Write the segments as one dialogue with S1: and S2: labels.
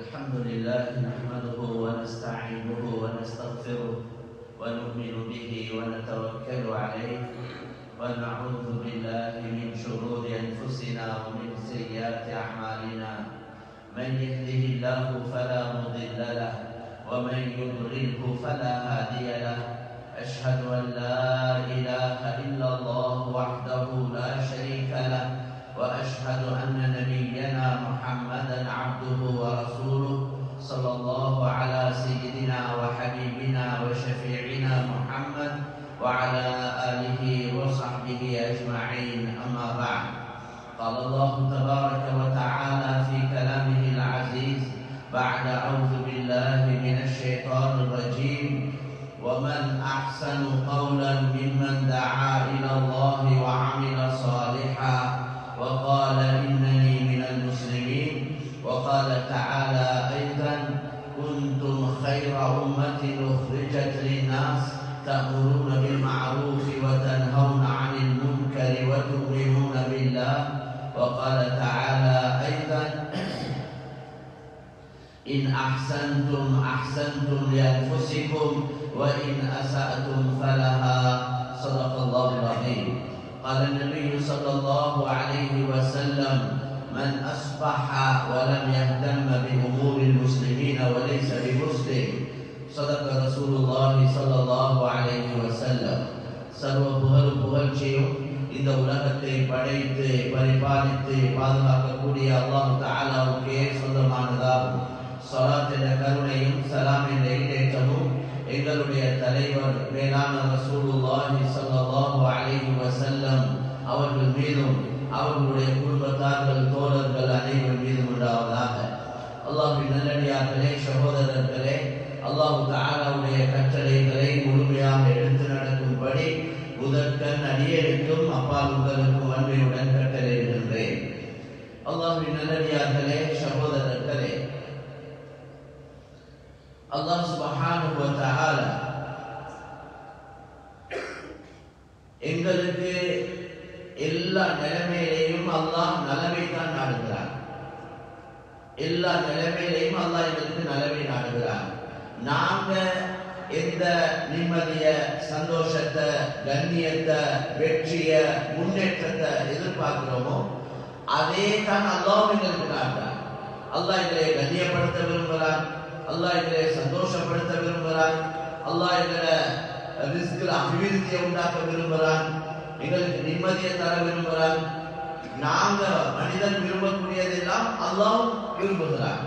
S1: الحمد لله نحمده ونستعينه ونستغفره ونؤمن به ونتوكل عليه ونعوذ بالله من شرور أنفسنا ومن سيئات أعمالنا من يهده الله فلا مضل له ومن يضلله فلا هادي له أشهد أن لا إله إلا الله وحده لا شريك له وأشهد أن نبينا محمدا عبده ورسوله صلى الله على سيدنا وحبيبنا وشفيعنا محمد وعلى آله وصحبه أجمعين أما بعد قال الله تبارك وتعالى في كلامه العزيز بعد أعوذ بالله من الشيطان الرجيم ومن أحسن قولا ممن دعا إلى الله وعمل صالحا وقال إنني من المسلمين وقال تعالى أيضا كنتم خير أمة أخرجت للناس تأمرون بالمعروف وتنهون عن المنكر وتؤمنون بالله وقال تعالى أيضا إن أحسنتم أحسنتم لأنفسكم وإن أسأتم فلها صدق الله العظيم قال النبي صلى الله عليه وسلم من أصبح ولم يهتم بأمور المسلمين وليس بمسلم صدق رسول الله صلى الله عليه وسلم சர்வ புகழ்ச்சியும் இந்த உலகத்தை படைத்து பரிபாலித்து பாதுகாக்கக்கூடிய அல்லாஹ் தஆலாவுக்கே சொந்தமானதாகும். ஸலாத் என்ற கருணையும் சலாம் என்ற ஈடேற்றமும் எங்களுடைய தலைவர் மேலான ரசூலுல்லாஹி ஸல்லல்லாஹு அலைஹி வஸல்லம் அவர்கள் மீதும் அவர்களுடைய குடும்பத்தார்கள் தோழர்கள் அனைவர் மீதும் உண்டாவதாக. அல்லாஹ்வின் நல்லடியார்களே, சகோதரர்களே, அல்லாஹ் தஆலாவுடைய கட்டளைகளை முழுமையாக எடுத்து நடக்கும்படி முதற்கண் அடியேற்கும் அப்பால் உங்களுக்கும் அன்பையுடன் கட்டளையிடுகின்றேன். அல்லாஹ்வின் நல்லடியார்களே, சகோதரர்களே, அல்லாஹ் சுப்ஹானஹு வ தஆலா எங்களுக்கு எல்லா நிலைமையிலையும் அல்லாஹ் நலவை தான் நாடுகிறார். எல்லா நிலைமையிலையும் அல்லாஹ் எங்களுக்கு நலவை நாடுகிறார். நாங்க எந்த நிம்மதிய, சந்தோஷத்தை, கண்ணியத்தை, வெற்றிய, முன்னேற்றத்தை எதிர்பார்க்கிறோமோ அதே தான் அல்லாஹ் எங்களுக்கு நாடுகிறார். அல்லாஹ் எங்களை கண்ணியப்படுத்த விரும்புகிறான், அல்லாஹ் எங்களை சந்தோஷப்படுத்த விரும்புகிறான், அல்லாஹ் எங்களை ரிஸ்கில் அபிவிருத்தியை உண்டாக்க விரும்புகிறான், எங்களுக்கு நிம்மதியை தர விரும்புகிறான். நாங்க மனிதன் விரும்பக்கூடியதெல்லாம் அல்லாஹ் விரும்புகிறான்.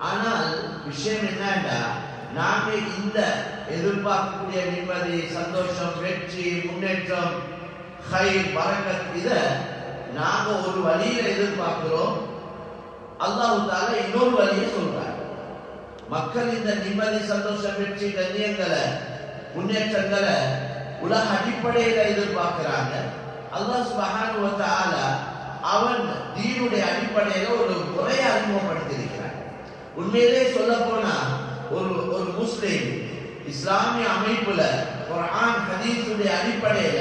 S1: ஆனால் விஷயம் என்னன்னா, நாங்க இந்த எதிர்பார்க்கக்கூடிய நிம்மதி, சந்தோஷம், வெற்றி, முன்னேற்றம், ஹைர், பரக்கத் இதை நாங்க ஒரு வழியில எதிர்பார்க்கிறோம். அல்லாஹ் தஆலா இன்னொரு வழியை சொல்றார். மக்கள் இந்த நிம்மதி, சந்தோஷம், வெற்றி, கண்ணியங்களை, முன்னேற்றங்களை உலக அடிப்படையில எதிர்பார்க்கிறாங்க. அல்லாஹ் சுப்ஹானஹு வ தஆலா அவன் தீனுடைய அடிப்படையில ஒரு முறையை அறிமுகப்படுத்தியிருக்கிறான். உண்மையிலே சொல்ல போனா ஒரு முஸ்லிம் இஸ்லாமிய அமைப்புல குர்ஆன் ஹதீஸுடைய அடிப்படையில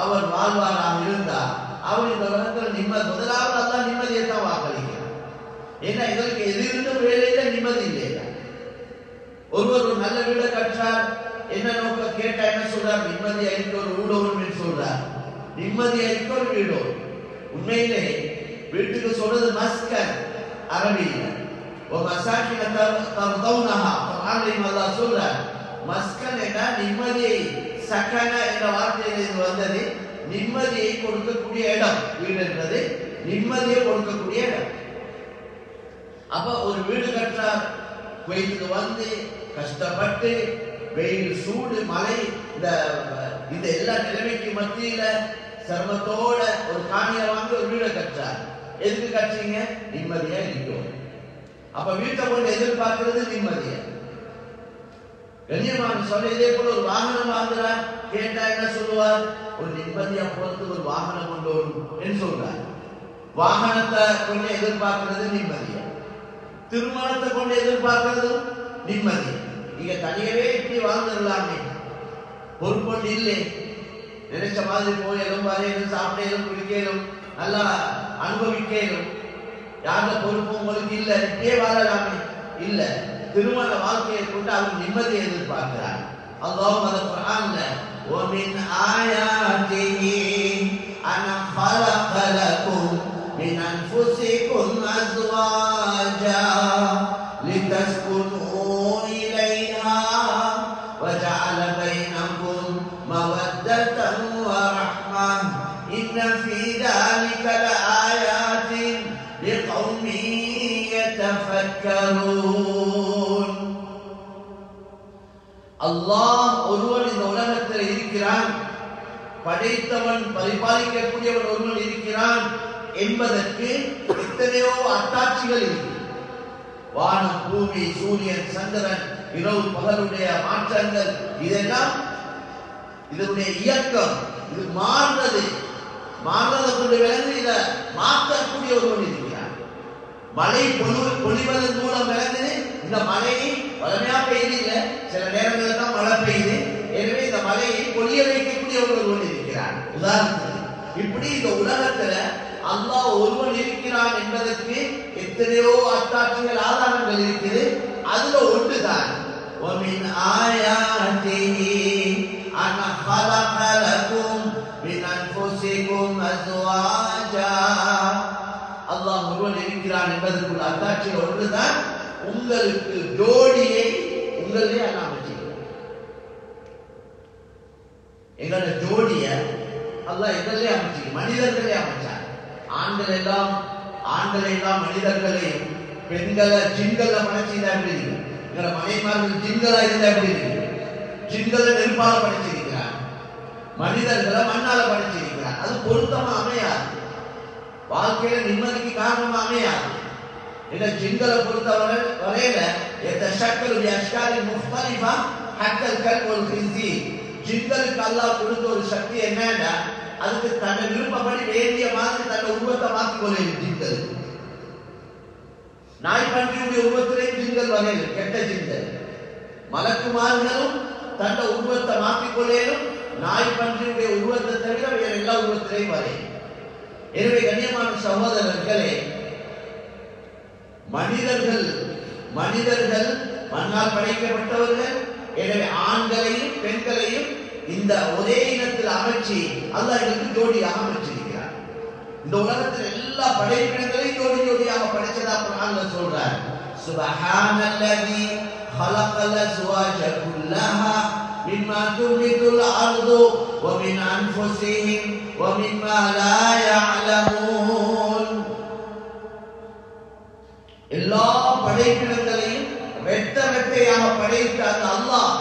S1: அவர் வாழ்வாராக இருந்தா அவர் இந்த உலகத்தில் முதலாவது அல்லாஹ் நிம்மதியை தான் வாக்களிக்கிறார். ஏன்னா இதற்கு எதிர்த்து வேலையில நிம்மதி இல்லையா? ஒருவர் ஒரு நல்ல வீடு கற்றார், என்ன நோக்க கேட்டா என்ன சொல்றார்? நிம்மதி அளிக்க ஒரு ஊடகம் சொல்றார், நிம்மதி அளிக்க ஒரு வீடு. உண்மையிலே வீட்டுக்கு சொல்றது மஸ்கன் அரபியில. وَمَسَاكِنَ تَرْضَوْنَهَا குர்ஆனில் அல்லாஹ் சொல்றார். மஸ்கன் என்றா நிம்மதியை, சகன என்ற வார்த்தையிலிருந்து வந்தது. நிம்மதியை கொடுக்கக்கூடிய இடம் வீடு என்றது, நிம்மதியை கொடுக்கக்கூடிய இடம். அப்ப ஒரு வீடு கற்றார், குவைத்துக்கு வந்து கஷ்டப்பட்டு வெயில், சூடு, மழை, இந்த எல்லா நிலைமைக்கு மத்தியில சிரமத்தோட ஒரு காணியை வாங்கி ஒரு வீடை கற்றார். எதுக்கு கற்றீங்க? நிம்மதியா இருக்கும். அப்ப வீட்டை கொண்டு எதிர்பார்க்கிறது நிம்மதியா. கண்ணியமான சொல்ல, இதே போல ஒரு வாகனம் வாங்குறார், கேட்டா என்ன சொல்லுவார்? ஒரு நிம்மதியா பொறுத்து ஒரு வாகனம் கொண்டு என்று சொல்றார். வாகனத்தை கொண்டு எதிர்பார்க்கிறது நிம்மதியா. திருமணத்தை கொண்டு எதிர்பார்க்கிறது நிம்மதி. நீங்க தனியவே இப்படி வாழ்ந்துடலாமே, பொறுப்பொண்டு இல்லை, நினைச்ச மாதிரி போயிடும், வரையிலும், சாப்பிடலும், குடிக்கலும், நல்லா அனுபவிக்கலும், யார பொறுப்பு உங்களுக்கு இல்ல, இப்படியே வாழலாமே. இல்ல, திருமண வாழ்க்கையை கொண்டு அவர் நிம்மதியை எதிர்பார்க்கிறார். அல்லாஹ் அந்த குர்ஆன்ல وَمِنْ آيَاتِهِ أَنْ خَلَقَ لَكُمْ مِنْ أَنْفُسِكُمْ أَزْوَاجًا لِتَسْكُنُوا إِلَيْهَا وَجَعَلَ بَيْنَكُمْ مَوَدَّةً وَرَحْمَةً إِنَّ فِي ذَلِكَ لَآيَاتٍ لِقَوْمٍ يَتَفَكَّرُونَ. அல்லாஹ் ஒருவன் இந்த உலகத்தில் இருக்கிறான், படைத்தவன் பரிபாலிக்கக்கூடியவன் ஒருவன் இருக்கிறான் என்பதற்கு எத்தனையோ அத்தாட்சிகள் இருக்கு. வானம், பூமி, சூரியன், சந்திரன், இரவு பகலுடைய மாற்றங்கள், இதெல்லாம் இதனுடைய இயக்கம், இது மாறுறது கொண்டு விளங்கு இதை மாற்றக்கூடிய ஒருவன் இருக்கிறான். மழை பொழிவதன் மூலம் விளங்குது. இந்த மழையை வளமையா பெய்யுது இல்ல, சில நேரங்களில் தான் மழை பெய்யுது. எனவே இந்த மழையை பொழிய வைக்கக்கூடிய ஒருவன் இருக்கிறான். உதாரணத்துக்கு இப்படி இந்த உலகத்துல அல்லாஹ் ஒருவன் இருக்கிறான் என்பதற்கு எத்தனையோ அத்தாட்சிகள், ஆதாரங்கள் இருக்குது. அதுல ஒன்றுதான் وَمِنْ آيَاتِهِ أَنْ خَلَقَ لَكُمْ مِنْ أَنْفُسِكُمْ أَزْوَاجًا. அல்லாஹ் ஒருவன் இருக்கிறான் என்பதற்குள்ள அத்தாட்சிகள் ஒன்றுதான் உங்களுக்கு ஜோடியை உங்களே அமைச்சிருக்கிறார். எங்களோட ஜோடிய அல்லாஹ் எங்களே அமைச்சு மனிதர்களே அமைச்சார். ஆண்கள் எல்லாம் மனிதர்களையும் பெண்களை ஜின்களை படைச்சிருந்தா எப்படி இருக்கு? எங்களோட மனைமார்கள் ஜின்களா இருந்தா எப்படி இருக்கு? ஜின்களை நெருப்பால படைச்சிருக்கிறார், மனிதர்களை மண்ணால படைச்சிருக்கிறார். அது பொருத்தமா அமையாது, வாழ்க்கையில நிம்மதிக்கு காரணமா அமையாது. இந்த ஜின்களை பொறுத்தவரை வரையில يتشكل بأشكال مختلفة حتى الكلب والخنزير. ஜின்களுக்கு அல்லாஹ் கொடுத்த ஒரு சக்தி என்னன்னா, அதுக்கு தன்னை விருப்பப்படி வேண்டிய மாதிரி தன்னை உருவத்தை மாற்றிக் கொள்ள ஜின்கள். நாய் பன்றியுடைய உருவத்திலேயும் ஜின்கள் வரையில, கெட்ட ஜின்கள். மலக்குமார்களும் தன்னை உருவத்தை மாற்றிக் கொள்ளையிலும் நாய் பன்றியுடைய உருவத்தை தவிர வேற எல்லா உருவத்திலையும் வரையும். எனவே கண்ணியமான சகோதரர்களே, மனிதர்கள் மண்ணால் படைக்கப்பட்டவர்கள். எனவே ஆண்களையும் பெண்களையும் இந்த ஒரே இனத்தில் அமைச்சு அல்லாஹ் எங்களுக்கு ஜோடியாக அமைச்சிருக்கிறார். இந்த உலகத்தில் எல்லா படைப்பினங்களையும் ஜோடியாக படைச்சதா குர்ஆன்ல சொல்றார். சுப்ஹானல்லதி خلقல் அஸ்வாஜ குல்லஹா மிம்மா துன்பிதுல் அர்து வ மின் அன்ஃபுஸிஹிம் வ மிம்மா லா يعلمون. எல்லா படைப்பினங்களையும் வெட்டையாக படைத்த அந்த அல்லாஹ்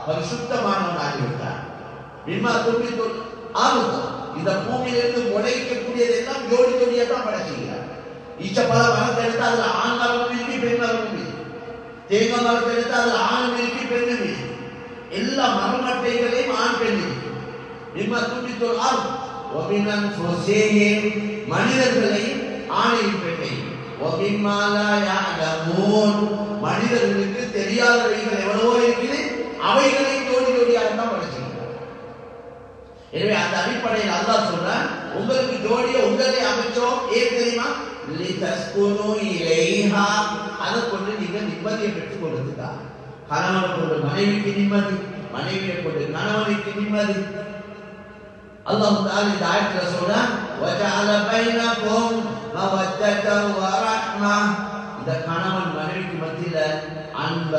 S1: பரிசுத்தமானவன் ஆகிவிட்டார். மிம்மா துன்பிதுல் அர்து, இந்த பூமியிலிருந்து முளைக்கக்கூடியதெல்லாம் ஜோடியா தான் படைச்சுக்கிறார். ஈச்சப்பழ மரத்தை எடுத்து அதுல ஆண் மரமும் இருக்கு, பெண் மரமும் இருக்கு. தேங்காய் மரத்தை எடுத்து அதுல ஆணும் இருக்கு, பெண்ணும் இருக்கு. எல்லா மரமட்டைகளையும் ஆண் பெண் இருக்கு. மிம்மா துன்பிதுல் அர்து வ மின் அன்ஃபுஸிஹிம், மனிதர்களையும் ஆணையும் பெண்ணையும். வ மிம்மா லா يعلمون, மனிதர்களுக்கு தெரியாதவைகள் எவ்வளவோ இருக்குது, அவைகளை ஜோடியாக தான் படைச்சிருக்கிறார். எனவே அந்த அடிப்படையில் அல்லாஹ் சொல்றான், உங்களுக்கு ஜோடியை உங்களே அமைச்சோம். ஏன் தெரியுமா? லிதஸ்குனு இலைஹா, அதை கொண்டு நீங்க நிம்மதியை பெற்றுக் கொள்றதுக்கா. கணவனை கொண்டு மனைவிக்கு நிம்மதி, மனைவியை கொண்டு கணவனுக்கு நிம்மதி. அல்லாஹ் தஆலா இந்த ஆயத்துல சொல்றான், வஜஅல பைனகும் மவத்தத வ ரஹ்மா. இந்த கணவன் மனைவிக்கு மத்தியில அன்ப,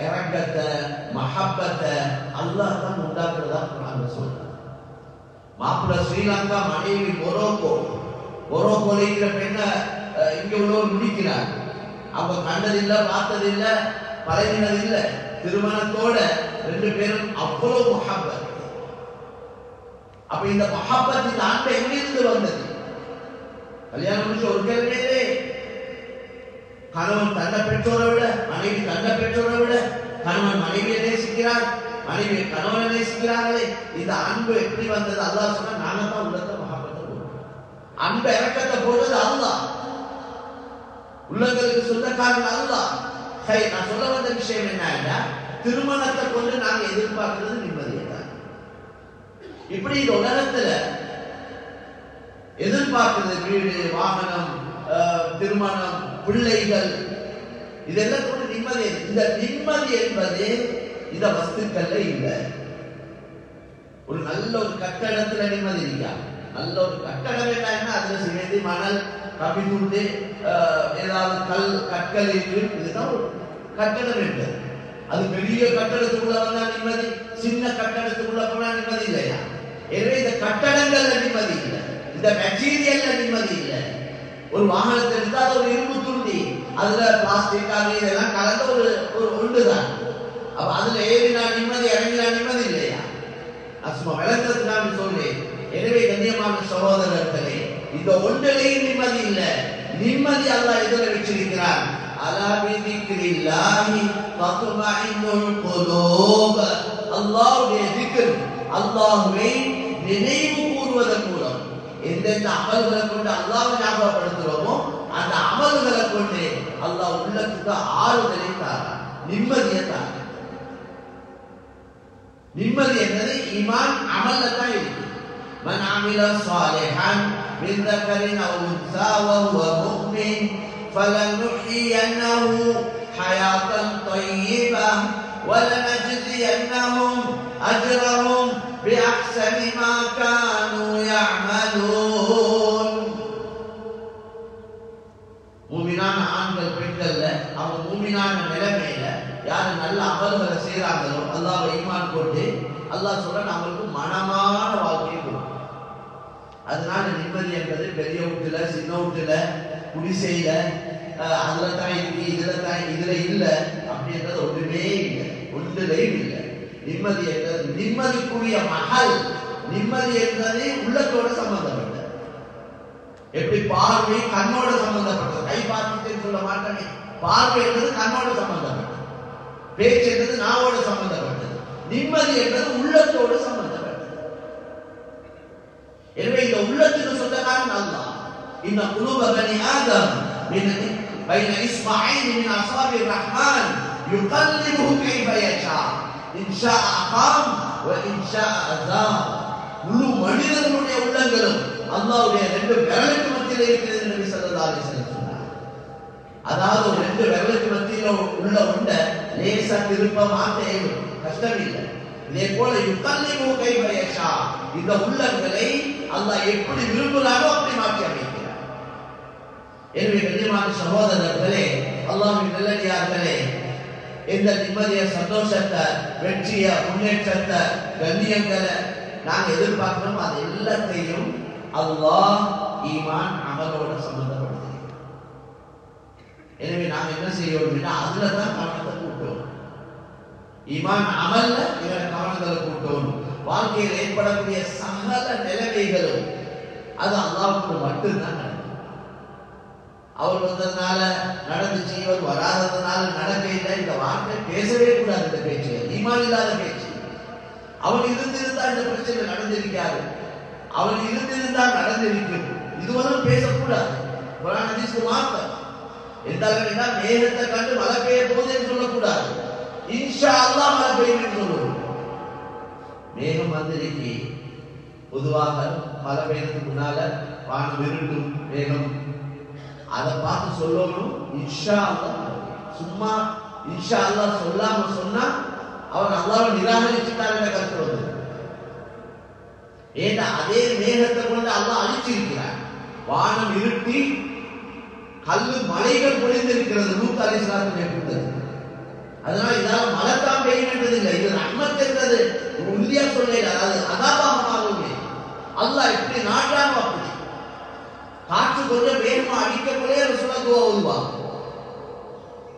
S1: இரக்கத்தை, மஹப்பத்தை அல்லாஹ் தான் உண்டாக்குறதா குர்ஆன்ல சொல்றான். மாப்பிள்ள ஸ்ரீலங்கா, மனைவி மொரோக்கோல இருக்கிற பெண்ணை இங்க உள்ளவர் முடிக்கிறார். அவங்க கண்டதில்லை, பார்த்ததில்லை, பழகினதில்லை. திருமணத்தோட ரெண்டு பேரும் அவ்வளவு மஹப்பத். அப்ப இந்த மஹப்பத், இந்த அன்பை எங்கிருந்து வந்தது? கல்யாணம் முடிச்சு ஒரு கேள்வியே, கணவன் தன்னை பெற்றோரை விட, மனைவி தன்னை பெற்றோரை விட, கணவன் மனைவியை நேசிக்கிறார், மனைவி கணவனை நேசிக்கிறார்களே. இந்த அன்பு எப்படி வந்தது? அல்லாஹ் சொன்னா, நாங்க தான் உள்ளத்தை மஹப்பத்தை போடுறோம். அன்பு இரக்கத்தை போடுறது அல்லாஹ், உள்ளங்களுக்கு சொந்தக்காரன் அல்லாஹ். சரி, நான் சொல்ல வந்த விஷயம் என்ன, திருமணத்தை கொண்டு நாங்க எதிர்பார்க்கிறது நிம்மதியை தான். இப்படி இந்த உலகத்துல எதிர்பார்க்கிறது வீடு, வாகனம், திருமணம், பிள்ளைகள், இதெல்லாம் கொண்டு நிம்மதி. இந்த நிம்மதி என்பது இந்த வஸ்துக்கள்ல இல்லை. ஒரு நல்ல ஒரு கட்டடத்துல நிம்மதி இல்லையா? நல்ல ஒரு கட்டடம் என்ன, அதுல சிமெண்ட் மணல் கம்பி தூண்டு ஏதாவது கற்கள் இருக்கு, இதுதான் ஒரு கட்டடம் இருக்கு. அது பெரிய கட்டடத்துக்குள்ள வந்தா நிம்மதி, சின்ன கட்டடத்துக்குள்ள போனா நிம்மதி இல்லையா? எனவே இந்த கட்டடங்கள்ல நிம்மதி இல்லை, இந்த மெட்டீரியல்ல நிம்மதி இல்லை. ஒரு வாகனத்தை எடுத்தா அது ஒரு இரும்பு துண்டி, அதுல பிளாஸ்டிக் அது இதெல்லாம் கலந்த ஒரு ஒன்றுதான். அப்ப அதுல ஏறினா நிம்மதி, இறங்கினா நிம்மதி இல்லையா? சும்மா விளக்கத்துக்காக சொல்றேன். எனவே கண்ணியமான சகோதரர்களே, இந்த ஒன்றிலையும் நிம்மதி இல்லை. நிம்மதி அல்லாஹ் எதிர வச்சிருக்கிறார். அலா பிதிக்ரில்லாஹி தத்மஇன்னுல் குலூப். அல்லாஹ்வுடைய திக்ர், அல்லாஹ்வை நினைவு கூறுவதன் மூலம் எந்தெந்த அமல்களை கொண்டு அல்லாஹ்வை ஞாபகப்படுத்துறோமோ அந்த அமல்களை கொண்டு அல்லாஹ் உள்ளத்துக்கு ஆறுதலை தாரான், நிம்மதியை தாரான். நிம்மதி என்பது ஈமான் அமல்ல தான் இருக்கு. من عمل صالحا من ذكر أو أنثى وهو مؤمن فلنحيينه حياة طيبة ولنجزينهم أجرهم بأحسن ما كانوا يعملون. மூமினான ஆண்கள் பெண்கள்ல அவங்க மூமினான நிலைமையில யாரு நல்ல அமல்களை செய்யறாங்களோ அல்லாஹ்வை ஈமான் கொண்டு அல்லாஹ் சொல்றான் அவங்களுக்கு மனமான வாழ்க்கையை கொடுக்கும். அதனால நிம்மதி என்பது பெரிய வீட்டுல சின்ன வீட்டுல குடிசையில அதுல தான் இருக்கு இதுல தான் இதுல இல்ல அப்படின்றது ஒன்றுமே இல்லை, ஒன்றுலையும் இல்லை. நிம்மதி என்பது நிம்மதிக்குரிய மகள். நிம்மதி என்பது உள்ளத்தோட சம்பந்தப்பட்டது. எப்படி பார்வை கண்ணோட சம்பந்தப்பட்டது, கை பார்த்துட்டு சொல்ல மாட்டேன். பார்வை என்பது கண்ணோட சம்பந்தப்பட்டது, பேச்சு என்பது நாவோட சம்பந்தப்பட்டது, நிம்மதி என்பது உள்ளத்தோடு சம்பந்தப்பட்டது. எனவே இந்த உள்ளத்துக்கு சொந்தக்காரன் அல்லாஹ். இன்ன குலூப பனி ஆதம் பைன இஸ்மஈன் மின் அஸாபிர் ரஹ்மான் யுகல்லிபுஹு கைஃப யஷா இன்ஷா அகாம் வ இன்ஷா அஸாம். முழு மனிதனுடைய உள்ளங்களும் அல்லாஹ்வுடைய ரெண்டு விரலுக்கு மத்தியில் இருக்கிறது நபி ஸல்லல்லாஹு அலைஹி வஸல்லம் சொன்னார். அதாவது ஒரு ரெண்டு விரலுக்கு மத்தியில் உள்ள உண்ட லேசா திருப்ப மாத்த கஷ்டம் இல்லை. இதே போல யுகல்லிபுஹு கைஃப யஷா, இந்த உள்ளங்களை அல்லாஹ் எப்படி விரும்புகிறாரோ அப்படி மாற்றி அமைக்கிறார். எனவே கண்ணியமான சகோதரர்களே, அல்லாஹ்வின் நல்லடியார்களே, எந்த நிம்மதியை, சந்தோஷத்தை, வெற்றியை, முன்னேற்றத்தை, கண்ணியங்களை நாங்க எதிர்பார்க்கிறோம், அது எல்லாத்தையும் அல்லாஹ் ஈமான் அமலோட சம்பந்தப்படுத்துகிறோம். எனவே நாங்க என்ன செய்யணும்னா அதுல தான் கவனத்தை கூட்டணும். ஈமான் அமல்ல இவரை கவனங்களை கூட்டணும். வாழ்க்கையில் ஏற்படக்கூடிய சகல நிலைமைகளும் அது அல்லாஹ்வுக்கு மட்டும்தான் நடக்கும். அவர் வந்ததுனால நடந்துச்சு, இவர் வராததுனால நடக்க இல்லை, இந்த வார்த்தை பேசவே கூடாது. இந்த பேச்சு ஈமான் இல்லாத பேச்சு. அவன் இருந்திருந்தா இந்த பிரச்சனை நடந்திருக்காது, அவன் இருந்திருந்தா நடந்திருக்கும், இதுவரை பேசக்கூடாது. குர்ஆன் ஹதீஸ் மார்க்கம் எந்த அளவுனா மேகத்தை கண்டு மழை பெய்ய போகுதுன்னு சொல்லக்கூடாது, இன்ஷா அல்லாஹ் மழை பெய்யும் சொல்லுவோம். மேகம் வந்திருக்கு, பொதுவாக மழை பெய்யறதுக்கு முன்னால வானம் இருட்டும், மேகம் அதை பார்த்து சொல்லணும் இன்ஷா அல்லாஹ். சும்மா இன்ஷா அல்லாஹ் சொல்லாம சொன்னா அவர் அல்லாஹ்வை நிராகரிச்சுட்டார் என்ற கருத்து வருது. ஏன்னா அதே மேகத்தை கொண்டு அல்லாஹ் அழிச்சிருக்கிறார். வானம் இருட்டி கல்லு மலைகள் பொழிந்திருக்கிறது லூத் அலைஹிஸ்ஸலாத்துடைய கூட்டத்தில். அதனால இதால மழை தான் பெய்யன்றது இல்லை, இது ரஹ்மத் என்றது உறுதியா சொல்லல. அது அதாபாக மாறுமே. அல்லாஹ் எப்படி நாட்டாம அப்படி காற்று கொஞ்சம் வேகமா அடிக்கக்குள்ளே ரசூலுல்லாஹ் துஆ ஓதுவாங்க.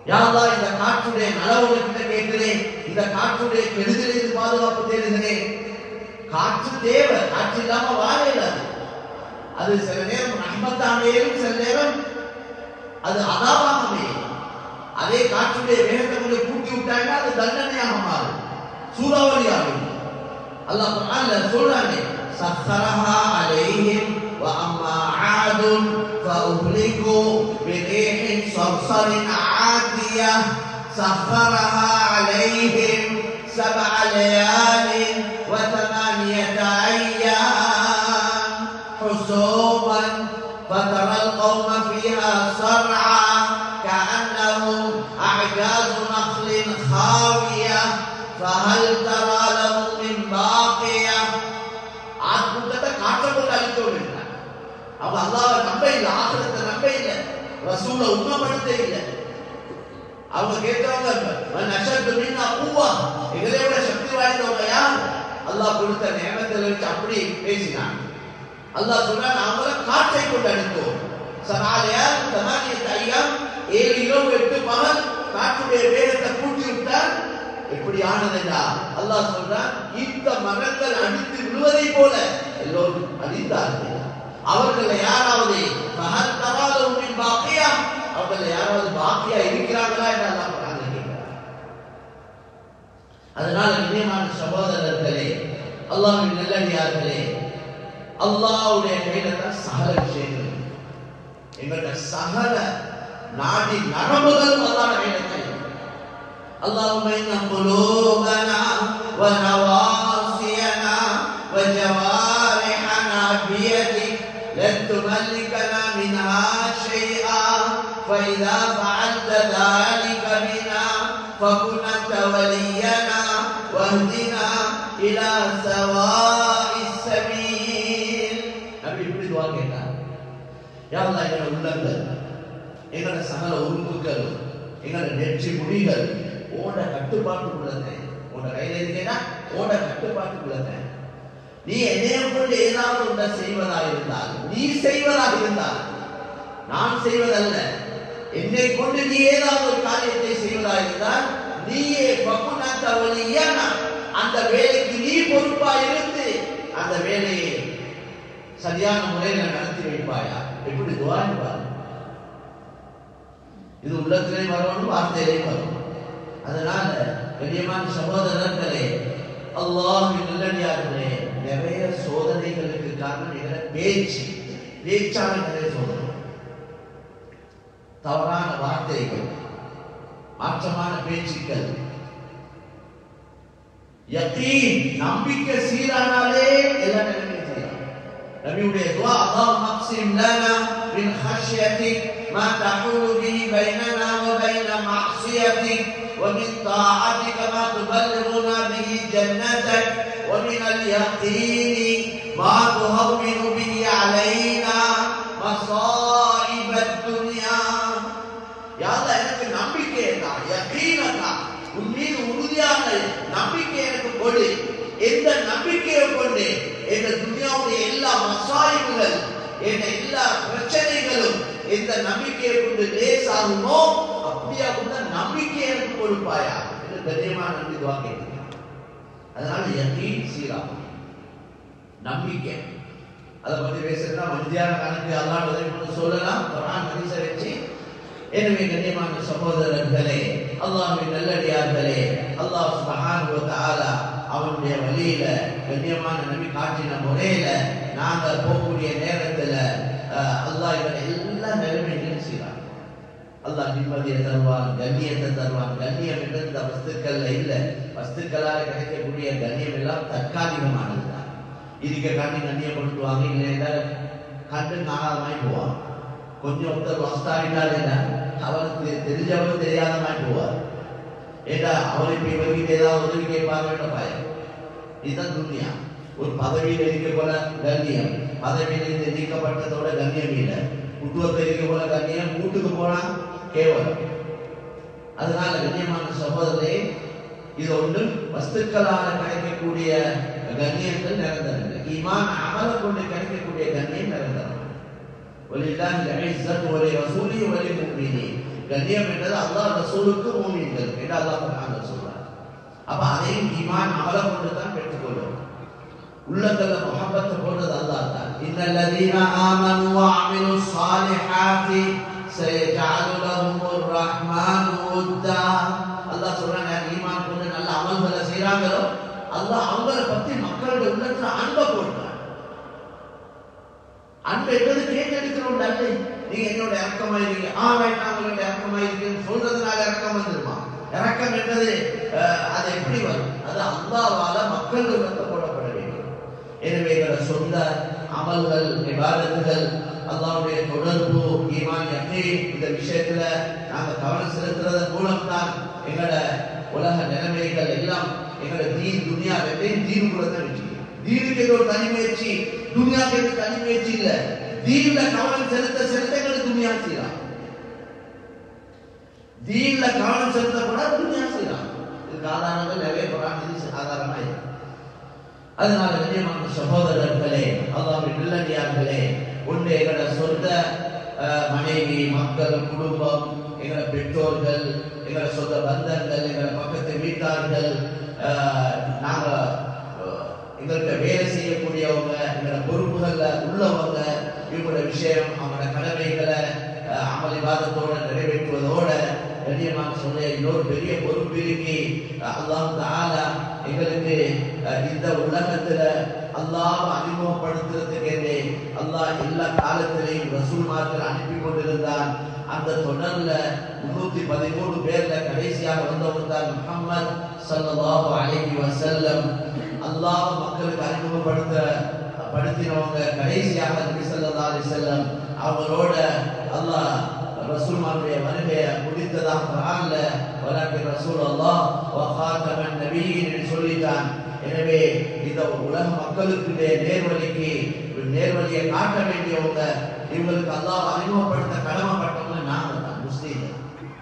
S1: யா அல்லாஹ், இந்த காற்றுடைய நலவுகளை கிட்ட கேட்கிறேன், இந்த காற்றுடைய கெடுதலில் பாதுகாப்பு தேடுகிறேன். காற்று தேவை, காற்று இல்லாம வாழ இல்லாது. அது சில நேரம் ரஹ்மத்தாமையும் சில நேரம் அது அதாபாகமே. அதே காற்றுடைய வேகத்தை கொஞ்சம் கூட்டி விட்டாங்க, அது தண்டனையாக மாறும், சூறாவளியாகும். அல்லாஹ் குர்ஆன்ல சொல்றானே, சக்கரஹா அலைஹிம் வ அம்மா ஆதுன் ஃபஉஹ்லிகு பிரீஹின் ஸர்ஸரின் ஆதியா சக்கரஹா அலைஹிம் சபஅ லயாலின் வ ثمانية أيام حسوما فترى القوم فيها صرعى كأنهم أعجاز அவங்க அல்லாஹ்வை நம்ப இல்லை, ஆகிரத்தை நம்ப இல்லை, ரசூலை உண்மைப்படுத்த இல்லை. அவங்க கேட்கிறவங்க எங்களை விட சக்தி வாய்ந்தவங்க யார்? அல்லாஹ் கொடுத்த நியமத்தை வச்சு அப்படி பேசினாங்க. அல்லாஹ் சொல்றான், அவங்கள காற்றை கொண்டு அனுப்போம். சனாலியார் தமானியத் ஐயாம், 7 இரவு 8 பகல் காற்றுடைய வேகத்தை கூட்டி விட்டார். எப்படி ஆனதுண்டா அல்லாஹ் சொல்றான், இந்த மரங்கள் அடித்து விழுவதை போல எல்லோரும் அழிந்தார்கள். அவர்கள் யாராவது மகன் தவாலும் பாக்கியா, அவர்கள் யாராவது பாக்கியா இருக்கிறார்களா என்று அல்லாஹ் குர்ஆன்ல கேட்கிறார். அதனால இனிமான சகோதரர்களே, அல்லாஹ்வின் நல்லடியார்களே, அல்லாஹ்வுடைய கையில தான் சகல விஷயங்கள். எங்களுடைய சகல நாடி நரம்புகளும் அல்லாஹ்வுடைய கையில தான். اللهم إن قلوبنا ونواصينا وجوارحنا بيدك لن تملكنا منها شيئا فإذا فعلت ذلك بنا فكن أنت ولينا واهدنا إلى سواء السبيل. நபி இப்படி துஆ கேட்டார், யா அல்லாஹ் எங்களுடைய உள்ளங்கள், எங்களுடைய சகல உறுப்புகள், எங்களுடைய நெற்றி முடிகள் ஓட கட்டுப்பாட்டுக்குள்ளதே. உன்னை கையில இருக்கேன்னா ஓட கட்டுப்பாட்டுக்குள்ளதே. நீ என்னைய கொண்டு ஏதாவது ஒன்றை செய்வதாக இருந்தால், நீ செய்வதாக இருந்தால், நான் செய்வதல்ல, என்னை கொண்டு நீ ஏதாவது ஒரு காரியத்தை செய்வதாக இருந்தால், நீயே பக்குனத்த வலியான அந்த வேலைக்கு நீ பொறுப்பாக இருந்து அந்த வேலையை சரியான முறையில் நடத்தி வைப்பாயா. எப்படி துஆ பாரு. இது உள்ளத்திலே வரணும், வார்த்தையிலே வரும். அதனால கண்ணியமான சகோதரர்களே, அல்லாஹ்வின் நல்லடியார்களே, நிறைய சோதனைகளுக்கு காரணம் என்ற பேச்சான நிறைய சோதனை, தவறான வார்த்தைகள், மாற்றமான பேச்சுக்கள். யகீன் நம்பிக்கை சீரானாலே எல்லா நிலைமையும் சீரான. நபியுடைய துஆ, அல்லாஹும்ம அக்ஸிம் லனா மின் ஹஷ்யத்திக் ما تحول به بيننا وبين معصيتك ومن طاعتك ما تبلغنا به جنتك ومن اليقين ما تهون به علينا مصائب الدنيا. يا الله எனக்கு நம்பிக்கை என்ன, யகீன் என்ன, உன் மீது உறுதியான நம்பிக்கை எனக்கு கொடு. எந்த நம்பிக்கையை கொண்டு இந்த துனியாவுடைய எல்லா மசாயிபுகள், எல்லா பிரச்சனைகளும் எந்த நம்பிக்கையை கொண்டு லேசாகுமோ அப்படியா கொண்ட நம்பிக்கை எனக்கு கொடுப்பாயா என்று கண்ணியமான நம்பி துஆ கேட்கிறேன். அதனால யகீன் சீராகும் நம்பிக்கை. அதை பற்றி பேசுறா மனிதன கணக்கு அல்லாஹ் உதவி பண்ண சொல்லலாம், குர்ஆன் ஹதீஸை வச்சு. எனவே கண்ணியமான சகோதரர்களே, அல்லாஹ்வின் நல்லடியார்களே, அல்லாஹ் சுப்ஹானஹு வ தஆலா அவனுடைய வழியில கண்ணியமான நபி காட்டின முறையில நாங்கள் போகக்கூடிய நேரத்துல அல்லாஹ் இவரை எல்லா நிலைமைகளையும் செய்வார். அல்லாஹ் நிம்மதியை தருவான், கண்ணியத்தை தருவான். கண்ணியம் என்ற இந்த வஸ்துக்கள்ல இல்ல, வஸ்துக்களால் கிடைக்கக்கூடிய கண்ணியம் எல்லாம் தற்காலிகமானதுதான். இதுக்கு காட்டி கண்ணியப்படுத்துவாங்க, இல்லை கண்டு காணாதமாய் போவார். கொஞ்சம் ஒருத்தர் வஸ்தாவிட்டால் என்ன, அவருக்கு தெரிஞ்சவரும் தெரியாதமாய் போவார். ஏன்னா அவருக்கு இவர்கிட்ட ஏதாவது உதவி கேட்பாங்க பயம். இதுதான் துன்யா. ஒரு பதவியில் இருக்க போல கண்ணியம், பதவியிலிருந்து நீக்கப்பட்டதோட கண்ணியம் இல்லை. குடும்பத்தில் இருக்க போல கண்ணியம், வீட்டுக்கு போனா கேவலம். அதனால கண்ணியமான சகோதரே, இது ஒன்று வஸ்துக்களால் கிடைக்கக்கூடிய கண்ணியங்கள் நிரந்தரம். ஈமான் அமலை கொண்டு கிடைக்கக்கூடிய கண்ணியம் நிரந்தரம். வலில்லாஹில் இஸ்ஸத்து வலி ரசூலி வலி முஃமினீன். கண்ணியம் என்றது அல்லாஹ் ரசூலுக்கு மூமின்கள் என்று அல்லாஹ் குர்ஆன்ல சொல்றார். அப்ப அதையும் ஈமான் அமலை கொண்டு தான் பெற்றுக்கொள்ளும். உள்ளத்துல முஹப்பத்தை போடுறது அல்லாஹ் தான். இன்னல்லதீன ஆமனு வ அமிலுஸ் ஸாலிஹாத்தி சயஜஅலு லஹுமுர் ரஹ்மானு உத்தா. அல்லாஹ் சொல்றான், ஈமான் கொண்டு நல்ல அமல்களை செய்றாங்களோ அல்லாஹ் அவங்கள பத்தி மக்களுடைய உள்ளத்துல அன்பை போடுறான். அன்பு என்பது கேட்டெடுக்கிறோம் அல்ல. நீங்க என்னோட இறக்கமா இருக்கீங்க, அவங்களோட இறக்கமா இருக்குன்னு சொல்றதுனால இறக்கம் வந்துருமா? இறக்கம் என்பது அது எப்படி வரும்? அது அல்லாஹ்வால மக்கள் உள்ளத்துல போடப்பட வேண்டும். எனவே எங்களோட சொந்த அமல்கள், இபாதத்துகள், அல்லாஹ்வுடைய தொடர்பு, ஈமான், யகீன், இந்த விஷயத்துல நாங்க கவனம் செலுத்துறதன் மூலம் தான் எங்களோட உலக நிலைமைகள் எல்லாம் எங்களோட தீன் துனியா வெற்றி தீனுக்குள்ள தான் வெற்றி. தீனுக்கு ஒரு தனி முயற்சி, துனியாவுக்கு தனி முயற்சி இல்ல. தீன்ல கவனம் செலுத்த செலுத்த எங்களுக்கு துணியா செய்யலாம். தீன்ல கவனம் செலுத்தக்கூடாது, துணியா செய்யலாம். இதுக்கு ஆதாரங்கள் நிறைய குர்ஆன் ஹதீஸ் ஆதாரமா இருக்கு. அதனால கண்ணியமான சகோதரர்களே, அல்லாஹ்வின் நல்லடியார்களே, ஒன்று எங்களோட சொந்த மனைவி, மக்கள், குடும்பம், எங்களோட பெற்றோர்கள், எங்களோட சொந்த பந்தங்கள், எங்களோட பக்கத்து வீட்டார்கள், நாங்க எங்கள்கிட்ட வேலை செய்யக்கூடியவங்க, எங்களோட பொறுப்புகள்ல உள்ளவங்க, இவங்களோட விஷயம், அவங்களோட கடமைகளை அமல் இபாதத்தோட நிறைவேற்றுவதோட கண்ணியமான சொல்ல இன்னொரு பெரிய பொறுப்பு இருக்கு. அல்லாஹ் தஆலா எங்களுக்கு இந்த உலகத்துல அல்லாஹ் அறிமுகப்படுத்துறதுக்கு அல்லாஹ் எல்லா காலத்திலையும் ரசூல்மார்கள் அனுப்பி கொண்டிருந்தான். அந்த தொடர்ல 313 பேர்ல கடைசியாக வந்தவர் தான் முஹம்மது ஸல்லல்லாஹு அலைஹி வஸல்லம். அல்லாஹ் மக்களுக்கு அறிமுகப்படுத்தினவங்க கடைசியாக நபி ஸல்லல்லாஹு அலைஹி வஸல்லம். அவங்களோட அல்லாஹ் ரசூல்மாருடைய வருகையை முடித்ததாக குர்ஆன்ல வலக்கின் ரசூலுல்லாஹ் வ காதமன் நபியின் சொல்லிட்டான். எனவே இந்த உலக மக்களுக்கு நேர்வழியை காட்ட வேண்டியவங்க, இவங்களுக்கு அல்லாஹ் அறிமுகப்படுத்த கடமைப்பட்டவங்க நாங்க தான் முஸ்லீம்கள்.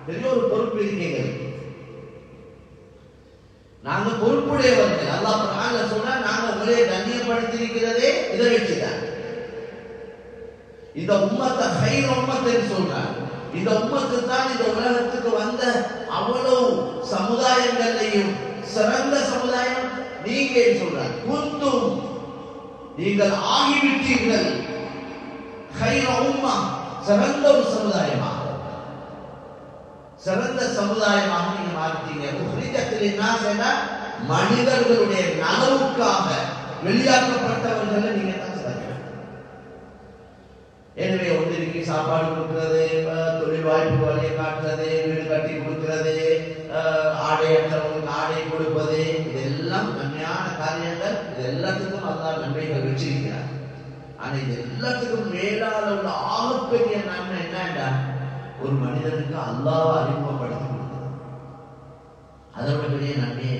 S1: பெரிய ஒரு பொறுப்பு இருக்கீங்க, நாங்க பொறுப்புடையவர்கள். அல்லாஹ் குர்ஆன்ல சொன்னா நாங்க உங்களை கண்ணியப்படுத்தியிருக்கிறதே இதை வச்சுதான். இந்த உம்மத்தை ஹைர் உம்மத்துன்னு சொல்றாங்க. இந்த உம்மத்து தான் இந்த உலகத்துக்கு வந்த அவ்வளவு சமுதாயங்களையும் சிறந்த சமுதாயம் நீங்க சொல்றாங்க. குந்தும், நீங்கள் ஆகிவிட்டீர்கள், ஹைர் உம்மா, சிறந்த ஒரு சமுதாயமாக, சிறந்த சமுதாயமாக நீங்க மாறிட்டீங்க. உஹ்ரிஜத் லின்னாஸ், மனிதர்களுடைய நலவுக்காக வெளியாக்கப்பட்டவர்கள் நீங்க தான் சொல்றீங்க. எனவே ஒன்றிற்கு சாப்பாடு கொடுக்கிறது, தொழில் வாய்ப்பு வழியை காட்டுறது, வீடு கட்டி கொடுக்கிறது, ஆடையற்றவங்களுக்கு ஆடை கொடுப்பது, இதெல்லாம் நன்மையான காரியங்கள். இது எல்லாத்துக்கும் அல்லாஹ் நன்மைகள் வச்சிருக்கிறார். ஆனா இது எல்லாத்துக்கும் மேலால உள்ள ஆகப்பெரிய நன்மை என்னன்னா, ஒரு மனிதனுக்கு அல்லாஹ் அறிமுகப்படுத்தி கொடுக்கிறது. அதோட பெரிய நன்மையே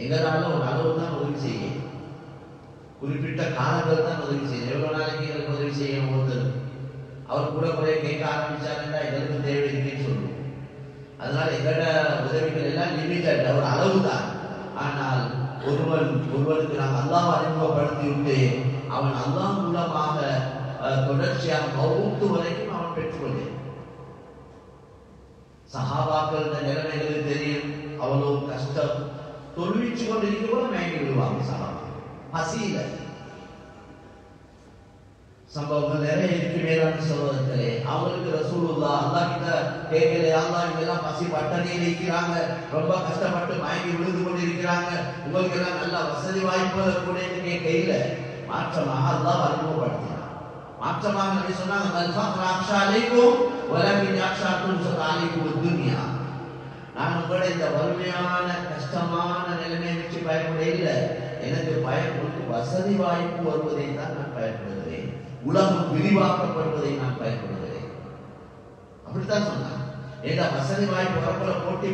S1: எங்களால ஒரு அளவு தான் உதவி செய்யும், குறிப்பிட்ட காலங்கள் தான் உதவி செய்யும். எவ்வளவு நாளைக்கு எங்களுக்கு உதவி செய்யணும்? ஒருத்தர் அவர் கூட குறைய கேட்க ஆரம்பிச்சாருன்னா எங்களுக்கு தேவை இருக்குன்னு சொல்லுவோம். அதனால எங்களோட உதவிகள் எல்லாம் லிமிட்டட், ஒரு அளவு தான். ஆனால் ஒருவனுக்கு நாம் அல்லாஹ் அறிமுகப்படுத்தி விட்டு அவன் அல்லாஹ் மூலமாக தொடர்ச்சியாக மௌத்து வரைக்கும் அவன் பெற்றுக்கொள்ளே. சஹாபாக்கள் நிலைமைகளுக்கு தெரியும், அவ்வளவு கஷ்டம். தொழுவிச்சு கொண்டிருக்க கூட மயங்கி விடுவாங்க சஹாபா, பசியில. சம்பவங்கள் நிறைய இருக்கு வேளாண் சகோதரர்களே. அவங்களுக்கு ரசூலுல்லாஹ் அல்லாஹ் கிட்ட கேட்கலையா, அல்லாஹ் இவங்கெல்லாம் பசி பட்டணியில் இருக்கிறாங்க, ரொம்ப கஷ்டப்பட்டு மயங்கி விழுந்து கொண்டிருக்கிறாங்க, உங்களுக்கு எல்லாம் நல்ல வசதி வாய்ப்புகளை கூட கேட்க இல்லை. மாற்றமாக அல்லாஹ் அறிமுகப்படுத்தினார். மாற்றமாக நபி சொன்னாங்க, நான் உங்களோட இந்த வறுமையான கஷ்டமான நிலைமையை வச்சு பயப்பட இல்லை, எனக்கு பயப்படுவது வசதி வாய்ப்பு வருவதை தான் நான் பயப்படுகிறேன், உலகம் விரிவாக்கப்படுவதை நான் பயப்படுகிறேன். அப்படித்தான் சொன்னான். ஏதா வசதி வாய்ப்பு வரப்போல போட்டி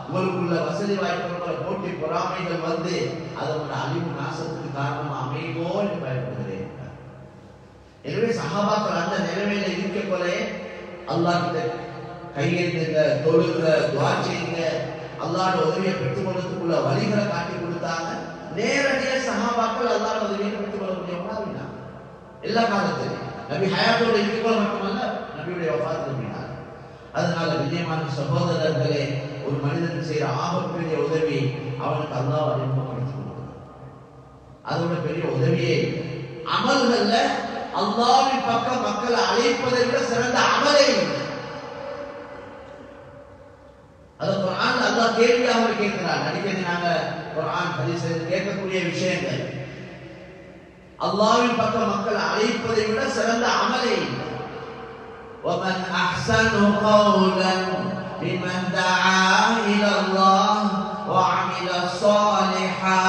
S1: உங்களுக்குள்ள வசதி வாய்ப்பு போட்டி பொறாமைகள் வந்து அதோட அழிவு நாசத்துக்கு காரணமா அமைவோ என்று பயப்படுகிறேன். எனவே சஹாபாக்கள் அந்த நிலைமையில இருக்க போலே அல்லாஹ் கிட்ட கையெழுத்துங்க, தொழுங்க, துஆ செய்யுங்க, அல்லாஹ்வோட உதவியை பெற்றுக்கொள்றதுக்குள்ள வழிகளை காட்டி கொடுத்தாங்க. நேரடியாக சஹாபாக்கள் அல்லாஹ்வோட உதவியை பெற்றுக்கொள்ள முடியாம எல்லா காலத்திலும் நபி ஹயாத்தோட இருக்கோள் மட்டுமல்ல, நபியுடைய வஃபாத் நபினார். அதனால விஜயமான சகோதரர்களே, ஒரு மனிதனுக்கு செய்யற ஆகப்பெரிய உதவி அவனுக்கு அல்லாஹ் அறிமுகப்படுத்தி கொடுக்கிறார். அதோட பெரிய உதவியே அமல்கள்ல அல்லாஹ்வின் பக்கம் மக்களை அழைப்பதை விட சிறந்த அமலே. அது குர்ஆன் அல்லாஹ் கேள்வியாக கேட்கிறார். அடிக்கடி நாங்க குர்ஆன் ஹதீஸில் கேட்கக்கூடிய விஷயங்கள், அல்லாஹ்வின் பக்கம் மக்களை அழைப்பதை விட சிறந்த அமலே. وَمَنْ أَحْسَنُ قَوْلًا مِمَّنْ دَعَا إِلَى اللَّهِ وَعَمِلَ صَالِحًا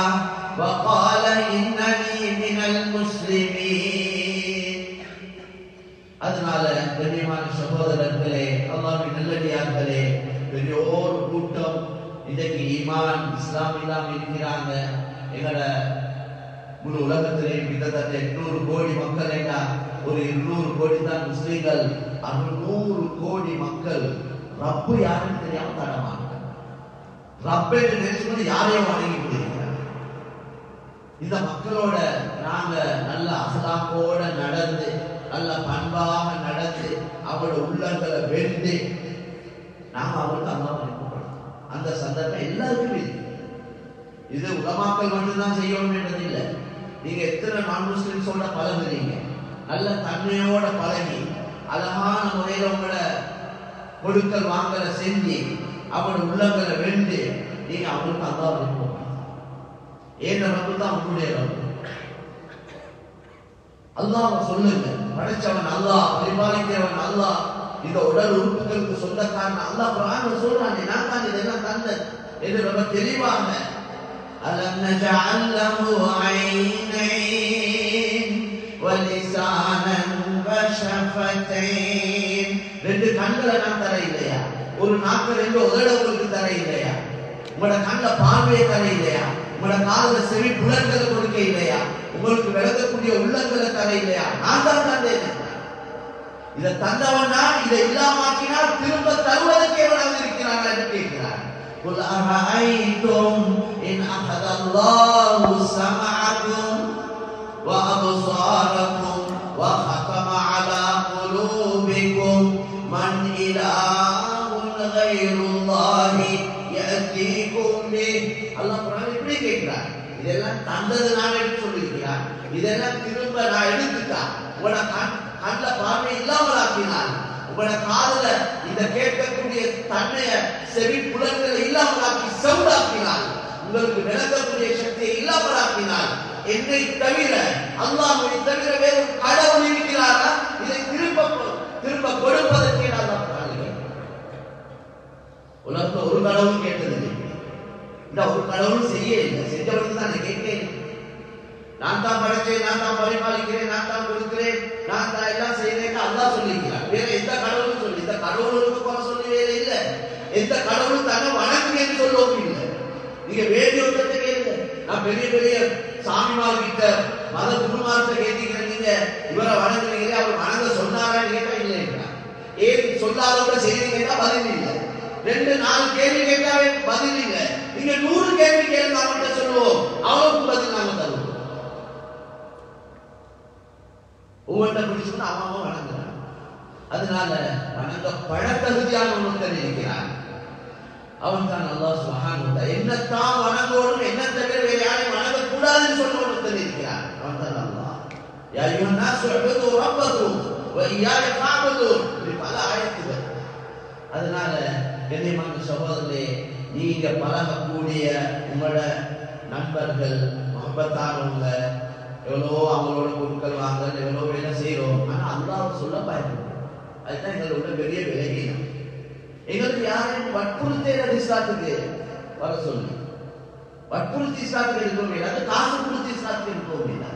S1: وَقَالَ إِنَّنِي مِنَ الْمُسْلِمِينَ. அதனால கண்ணியமான சகோதரர்களே, அல்லாஹ்வின் நல்லடியார்களே, பெரிய ஒரு கூட்டம் இன்றைக்கு ஈமான் இஸ்லாம் இல்லாம இருக்கிறாங்க. எங்களோட முழு உலகத்திலே கிட்டத்தட்ட 800 கோடி மக்கள் என்றா ஒரு 200 கோடி தான் முஸ்லிம்கள். 600 கோடி மக்கள் ரப்பு யாருன்னு தெரியாம தடமாட்டாங்க. ரப்பை நினைச்சு யாரையும் வணங்கி விடுகிறார். இந்த மக்களோட நாங்க நல்ல அசலாக்கோட நடந்து நல்ல பண்பாக நடந்து அவளோட உள்ளங்களை வென்று நாம அவளுக்கு அல்லாஹ் அனுப்பப்படும் அந்த சந்தர்ப்பம் எல்லாருக்குமே இது உலமாக்கள் மட்டும்தான் செய்யணும் என்றது இல்லை. நீங்க எத்தனை நான் முஸ்லிம்ஸோட பழகுறீங்க, நல்ல தன்மையோட பழகி அழகான முறையில உங்களை கொடுக்கல் வாங்கலை செஞ்சு அவனோட உள்ளங்களை வென்று நீங்க அவங்களுக்கு அல்லாஹ் அனுப்பணும். ஏன் ரப்பு தான் உங்களுடைய ரப்பு. அல்லாஹ் சொல்லுங்க, படைச்சவன் அல்லாஹ், பரிபாலிக்கிறவன் அல்லாஹ், இந்த உடல் உறுப்புகளுக்கு சொந்தக்காரன் அல்லாஹ் குர்ஆன்ல சொல்றானே, நான் தான் இதெல்லாம் தந்தேன் என்று ரொம்ப தெளிவாக அலம் நஜஅல் லஹு ஐனைன் வலிசானன் வஷஃபதைன். ரெண்டு கண்களை நான் தர இல்லையா? ஒரு நாக்கு ரெண்டு உதட உங்களுக்கு தர இல்லையா? உங்களோட கண்ல பார்வையை தர இல்லையா? உங்களோட காதுல செவி புலன்களை கொடுக்க இல்லையா? உங்களுக்கு விளக்கக்கூடிய உள்ளங்களை தர இல்லையா? நான் தான் தந்தேன். இதை தந்தவனா இதை இல்லாமாக்கினால் திரும்ப தருவதற்கு எவனாக இருக்கிறான் என்று கேட்கிறார். குல் அரஐதும் இன் அஹதல்லாஹு ஸமஅக்கும் வ அப்சாரக்கும் வ ஹதம அலா குலூபிக்கும் மன் இலாஹுன் கைருல்லாஹி யஅதீகும் பி. அல்லாஹ் குர்ஆன் இப்படி கேட்கிறார். இதெல்லாம் தந்தது நான் எடுத்து சொல்லியிருக்கிறார். இதெல்லாம் திரும்ப நான் எடுத்துட்டா உங்களோட கண்ல பார்வை இல்லாமல் ஆக்கினார். உங்களோட காதுல இந்த கேட்கக்கூடிய தன்மைய செவி புலன்களை இல்லாமல் ஆக்கி சவுண்டாக்கினார். உங்களுக்கு விளக்கக்கூடிய சக்தியை இல்லாமல் ஆக்கினார். என்னை தவிர அல்லாஹ்வை தவிர வேறு கடவுள் இருக்கிறாரா? இதை திரும்ப கொடுப்பதற்கே அல்லாஹ் உலகத்துல ஒரு கடவுள் கேட்டது இந்த ஒரு கடவுள் செய்ய இல்லை. செஞ்சவனுக்கு தான் கேட்கிறேன். நான் தான் படைச்சேன், நான் தான் பரிபாலிக்கிறேன், நான் தான் கொடுக்கிறேன், நான் தான் எல்லாம் செய்யறேன் அல்லாஹ் சொல்லிக்கிறார். வேற எந்த கடவுளும் சொல்லி இந்த கடவுளுக்கு குறை சொல்லி வேலை இல்லை. எந்த கடவுளும் தன்னை வணங்குன்னு சொல்லவும் இல்லை. நீங்க வேண்டிய ஒன்றத்தை கேளுங்க. நான் பெரிய பெரிய சாமிமார் கிட்ட மத குருமார்கிட்ட கேட்டீங்கன்னா நீங்க இவரை வணங்குறீங்களே, அவர் வணங்க சொன்னாரான்னு கேட்டா இல்லைங்களா? ஏன் சொல்லாதவங்க செய்யறீங்கன்னா பதில் இல்லை. 2-4 கேள்வி கேட்டாவே பதில் இல்லை. நீங்க 100 கேள்வி கேளுங்க, அவன்கிட்ட சொல்லுவோம், அவனுக்கு பதில் நாம தருவோம். ஒவ்வொன்றை பிடிச்சுன்னு அவன் வணங்குறான். அதனால வணங்க பழத்தகுதியான ஒருத்தர் இருக்கிறான். அவன் தான் அல்லாஹ் சுப்ஹானஹு வ தஆலா. என்னத்தான் வணங்கணும், என்ன தவிர வேறு யாரையும் வணங்கக்கூடாதுன்னு சொல்ல ஒருத்தர் இருக்கிறான். அவன் தான் அல்லாஹ். யா அய்யுஹன் நாஸ் உஅ்புது ரப்பக்கும் வ இய்யாக ஃபஅ்புதூன். இது பல ஆயத்துகள். அதனால கண்ணியமான சகோதரர்களே, நீங்க பழகக்கூடிய உங்களோட நண்பர்கள் முகப்பத்தானவங்க எவ்வளோ அவங்களோட பொருட்கள் வாங்க எவ்வளோ வேலை செய்யறோம். ஆனா அல்லாஹ் சொல்ல பயன்படும். அதுதான் எங்களோட பெரிய விலகினம். எங்களுக்கு யாரையும் வற்புறுத்தே இஸ்லாத்துக்கு வர சொல்லி வற்புறுத்தி இஸ்லாத்துக்கு எடுக்கவும் இல்லை. அது காசு கொடுத்து இஸ்லாத்துக்கு எடுக்கவும் இல்லை.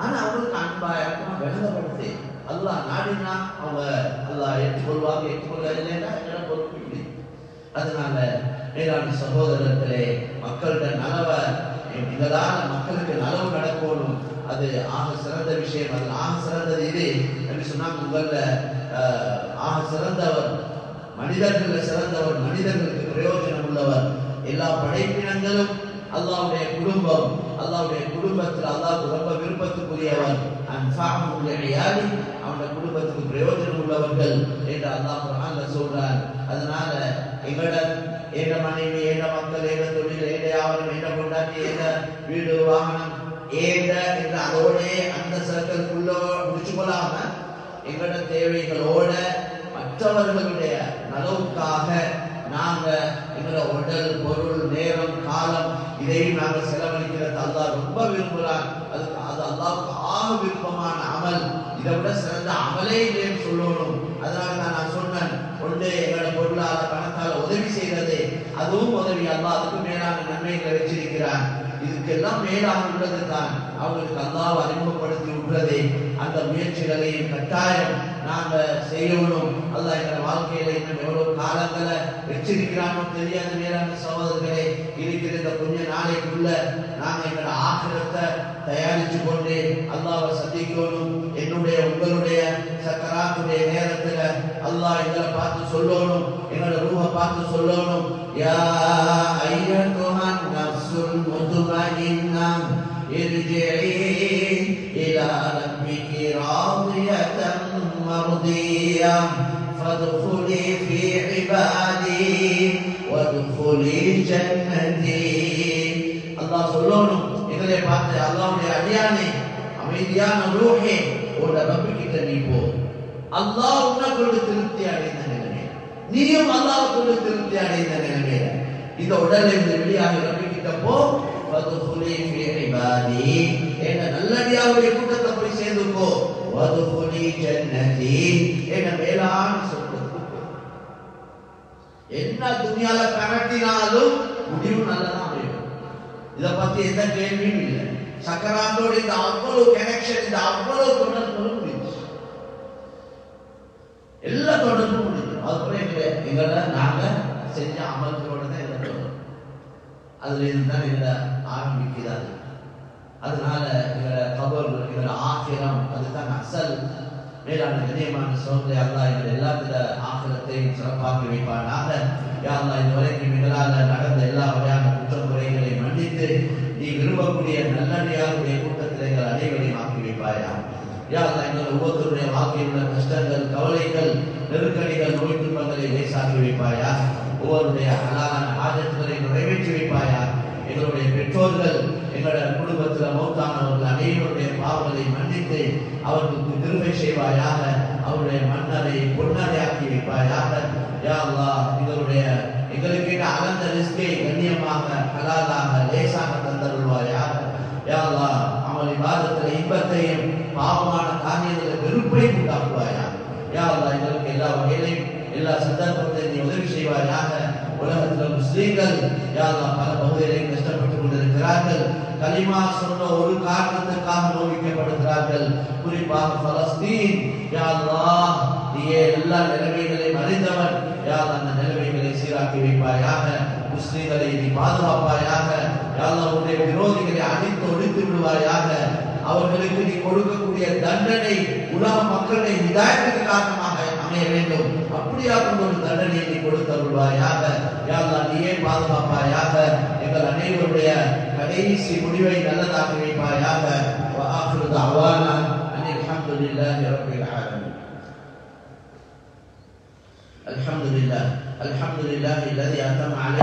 S1: ஆனா அவங்களுக்கு அன்பா இறக்கமா விளங்கப்படுத்து அல்லாஹ் நாடினா அவங்க அல்லாஹ் ஏற்றுக்கொள்வாங்க. ஏற்றுக்கொள்ள இல்லைன்னா எங்களை பொறுப்பு இல்லை. அதனால மேலான சகோதரர்களே, மக்களோட நலவை இதனால மக்களுக்கு நலவு நடக்கணும். அது ஆக சிறந்த விஷயம். அது ஆக சிறந்தது இது என்று சொன்னாங்க. உங்கள ஆக சிறந்தவர் மனிதர்கள் சிறந்தவர், மனிதர்களுக்கு பிரயோஜனம் உள்ளவர். எல்லா படைப்பினங்களும் அல்லாஹ்வுடைய குடும்பம், அல்லாஹ்வுடைய குடும்பத்தில் அல்லாஹ் ரொம்ப விருப்பத்துக்குரியவர். அவனுடைய குடும்பத்துக்கு பிரயோஜனம் உள்ளவர்கள் என்று அல்லாஹ் குர்ஆன்ல சொல்றார். அதனால எங்களோட ஏன மனைவி, ஏன மக்கள், ஏன தொழில், ஏன யாவரும், ஏன கொண்டாட்டி, ஏன வீடு வாகனம், ஏன என்ற அதோட அந்த சர்க்கிள்குள்ள முடிச்சு கொள்ளாம எங்களோட தேவைகளோட மற்றவர்களுடைய நலவுக்காக நாங்க எங்களோட உடல், பொருள், நேரம், காலம் இதையும் நாங்கள் செலவழிக்கிறது அல்லாஹ் ரொம்ப விரும்புகிறார். அது அல்லாஹ்வுக்கு ஆக விருப்பமான அமல். இதை விட சிறந்த அமலே இல்லைன்னு சொல்லணும். அதனால நான் சொன்னேன், ஒன்று எங்களோட பொருளால பணத்தால உதவி செய்கிறது, அதுவும் உதவி. அல்லாஹ் அதுக்கு மேலான நன்மைகளை வச்சிருக்கிறார். இதுக்கெல்லாம் மேலாக உள்ளது தான் அவங்களுக்கு அல்லாஹ் அறிமுகப்படுத்தி விடுறதே. அந்த முயற்சிகளையும் கட்டாயம் நாங்க செய்யணும். அல்லாஹ் எங்க வாழ்க்கையில இன்னும் எவ்வளவு காலங்களை வச்சிருக்கிறானோ தெரியாத மேலான சகோதரர்களே, இருக்கிற இந்த கொஞ்ச நாளைக்குள்ள நாங்க எங்களோட ஆகிரத்தை தயாரிச்சு கொண்டு அல்லாஹ்வை சந்திக்கணும். என்னுடைய உங்களுடைய சக்கராத்துடைய நேரத்துல அல்லாஹ் எங்களை பார்த்து சொல்லணும், எங்களோட ரூஹை பார்த்து சொல்லணும், யா அய்யத்துஹன் நஃப்ஸுல் முத்மஇன்னா இர்ஜிஇ இலா ரப்பிகி ராதியத்தன் மர்தியா ஃபத்குலி ஃபீ இபாதி வத்குலி ஜன்னதி. அல்லாஹ் சொல்லணும் எங்களை பார்த்து, அல்லாஹ்வுடைய அடியானே, அமைதியான ரூஹே, உன்னோட ரப்பு கிட்ட நீ போ. அல்லாஹ் உன்னை கொண்டு திருப்தி அடைந்த நிலைமை, நீயும் அல்லாஹ் கொண்டு திருப்தி அடைந்த நிலைமை. இந்த உடலை இருந்து வெளியாக ரப்பு கிட்ட போ. வதுகுலி ஃபீ இபாதி, என்ற நல்லடியாருடைய கூட்டத்தை போய் சேர்ந்துக்கோ. வதுகுலி ஜன்னதி, என்ற மேலான சொர்க்கத்துக்கு. என்ன துனியால கரட்டினாலும் முடிவு நல்லதான் அமையும். இதை பத்தி எந்த கேள்வியும் இல்லை. சக்கராத்தோடு இந்த அவ்வளவு கனெக்ஷன், இந்த அவ்வளவு தொடர்புகளும் முடிஞ்சு, எல்லா தொடர்பும் முடிஞ்சு. அதுபோல எங்களை நாங்க செஞ்ச அமல்களோட தான் எங்களை தொடரும். அதுல இருந்துதான் எங்களை ஆரம்பிக்கிறாரு. அதனால எங்களை கபர், எங்களை ஆகிரம், அதுதான் அசல். மேலான கண்ணியமான சோதனை அல்லாஹ் எங்களை எல்லாத்துல ஆகிரத்தையும் சிறப்பாக்கி வைப்பானாக. யா அல்லாஹ் இதுவரைக்கும் எங்களால் நடந்த எல்லா வகையான குற்றங்குறைகளை மன்னித்து நீ விரும்பக்கூடிய நல்லடியாருடைய கூட்டத்தில் எங்கள் அனைவரையும் ஆக்கி வைப்பாயா. யா அல்லாஹ் எங்கள் ஒவ்வொருவருடைய வாழ்க்கையில் உள்ள கஷ்டங்கள், கவலைகள், நெருக்கடிகள், நோய் துன்பங்களை லேசாக்கி வைப்பாயா. ஒவ்வொருடைய ஹலாலான ஆஜத்துகளை நிறைவேற்றி வைப்பாயா. எங்களுடைய பெற்றோர்கள், எங்களுடைய குடும்பத்தில் மௌத்தானவர்கள் அனைவருடைய பாவங்களை மன்னித்து அவர்களுக்கு கிருபை செய்வாயாக. அவருடைய மன்னரை பொன்னரையாக்கி வைப்பாயாக. யா அல்லாஹ் எங்களுக்கு அகந்த ரிஸ்கை கண்ணியமாக, ஹலாலாக, லேசாக தந்தருள்வாயாக. யா அல்லாஹ் அமல் இபாதத்தில் இன்பத்தையும் பாவமான காரியங்களை வெறுப்பை உண்டாக்குவாயா. யா அல்லாஹ் எங்களுக்கு எல்லா வகையிலையும் எல்லா சந்தர்ப்பத்தையும் நீ உதவி செய்வாயாக. உலகத்தில் முஸ்லீம்கள் யா அல்லாஹ் பல பகுதிகளில் கஷ்டப்பட்டுக் கொண்டிருக்கிறார்கள். கலிமா சொன்ன ஒரு காரணத்துக்காக நோவிக்கப்படுகிறார்கள். குறிப்பாக பலஸ்தீன். யா அல்லாஹ் நீயே எல்லா நிலைமைகளையும் அறிந்தவன். யா அல்லாஹ் அந்த நிலைமைகளை சீராக்கி வைப்பாயாக. முஸ்லிம்களை நீ பாதுகாப்பாயாக. யா அல்லாஹ் உன்னுடைய விரோதிகளை அடித்து ஒழித்து விடுவாயாக. அவர்களுக்கு நீ கொடுக்கக்கூடிய தண்டனை உலக மக்களை ஹிதாயத்துக்கு காரணமாக அமைய வேண்டும். அப்படியாக ஒரு தண்டனையை நீ கொடுத்தருள்வாயாக. யா அல்லாஹ் நீயே பாதுகாப்பாயாக. எங்கள் அனைவருடைய கடைசி முடிவை நல்லதாக்கி வைப்பாயாக. வ ஆகிரு தஅவானா அனில் ஹம்துலில்லாஹி ரப்பில் ஆலமீன். الحمد لله الذي أتم عليه